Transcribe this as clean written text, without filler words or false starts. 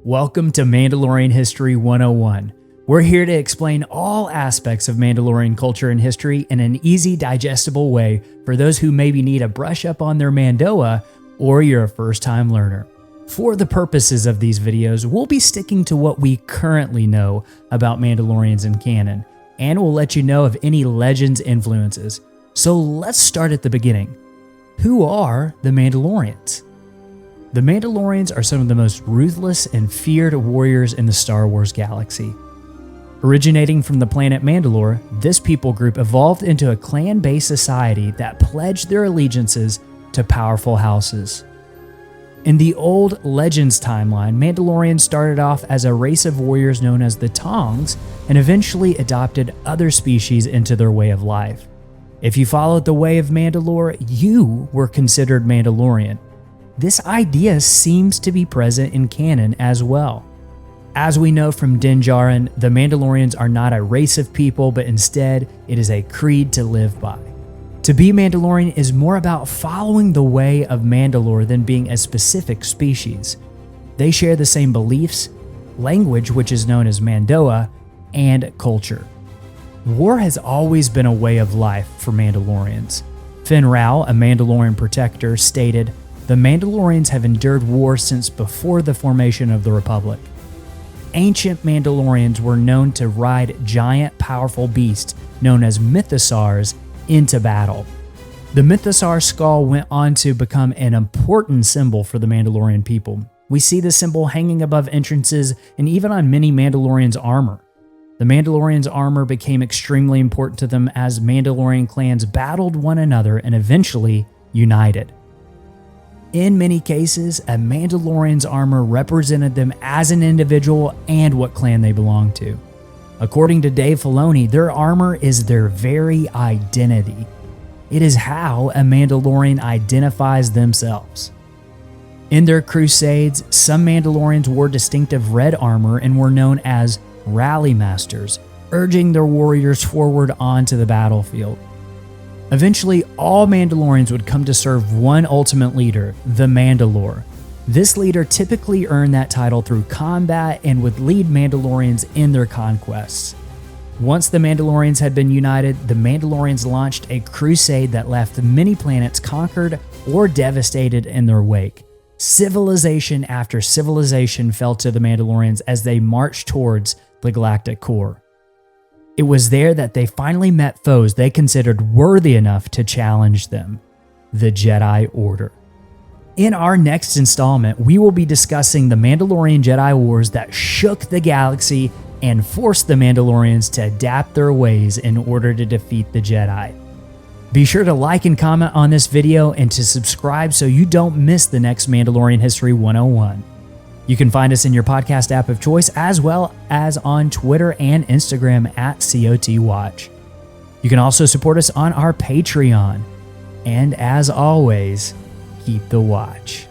Welcome to Mandalorian History 101. We're here to explain all aspects of Mandalorian culture and history in an easy, digestible way for those who maybe need a brush up on their Mandoa or you're a first-time learner. For the purposes of these videos, we'll be sticking to what we currently know about Mandalorians in canon, and we'll let you know of any Legends influences. So let's start at the beginning. Who are the Mandalorians? The Mandalorians are some of the most ruthless and feared warriors in the Star Wars galaxy. Originating from the planet Mandalore, this people group evolved into a clan-based society that pledged their allegiances to powerful houses. In the old Legends timeline, Mandalorians started off as a race of warriors known as the Tongs and eventually adopted other species into their way of life. If you followed the way of Mandalore, you were considered Mandalorian. This idea seems to be present in canon as well. As we know from Din Djarin, the Mandalorians are not a race of people, but instead it is a creed to live by. To be Mandalorian is more about following the way of Mandalore than being a specific species. They share the same beliefs, language which is known as Mandoa, and culture. War has always been a way of life for Mandalorians. Fenn Rau, a Mandalorian protector, stated, "The Mandalorians have endured war since before the formation of the Republic. Ancient Mandalorians were known to ride giant, powerful beasts known as mythosaurs into battle. The mythosaur skull went on to become an important symbol for the Mandalorian people. We see the symbol hanging above entrances and even on many Mandalorians' armor. The Mandalorians' armor became extremely important to them as Mandalorian clans battled one another and eventually united. In many cases, a Mandalorian's armor represented them as an individual and what clan they belonged to. According to Dave Filoni, their armor is their very identity. It is how a Mandalorian identifies themselves. In their crusades, some Mandalorians wore distinctive red armor and were known as rally masters, urging their warriors forward onto the battlefield. Eventually, all Mandalorians would come to serve one ultimate leader, the Mandalore. This leader typically earned that title through combat and would lead Mandalorians in their conquests. Once the Mandalorians had been united, the Mandalorians launched a crusade that left many planets conquered or devastated in their wake. Civilization after civilization fell to the Mandalorians as they marched towards the galactic core. It was there that they finally met foes they considered worthy enough to challenge them, the Jedi Order. In our next installment, we will be discussing the Mandalorian Jedi Wars that shook the galaxy and forced the Mandalorians to adapt their ways in order to defeat the Jedi. Be sure to like and comment on this video and to subscribe so you don't miss the next Mandalorian History 101. You can find us in your podcast app of choice as well as on Twitter and Instagram at COTWatch. You can also support us on our Patreon. And as always, keep the watch.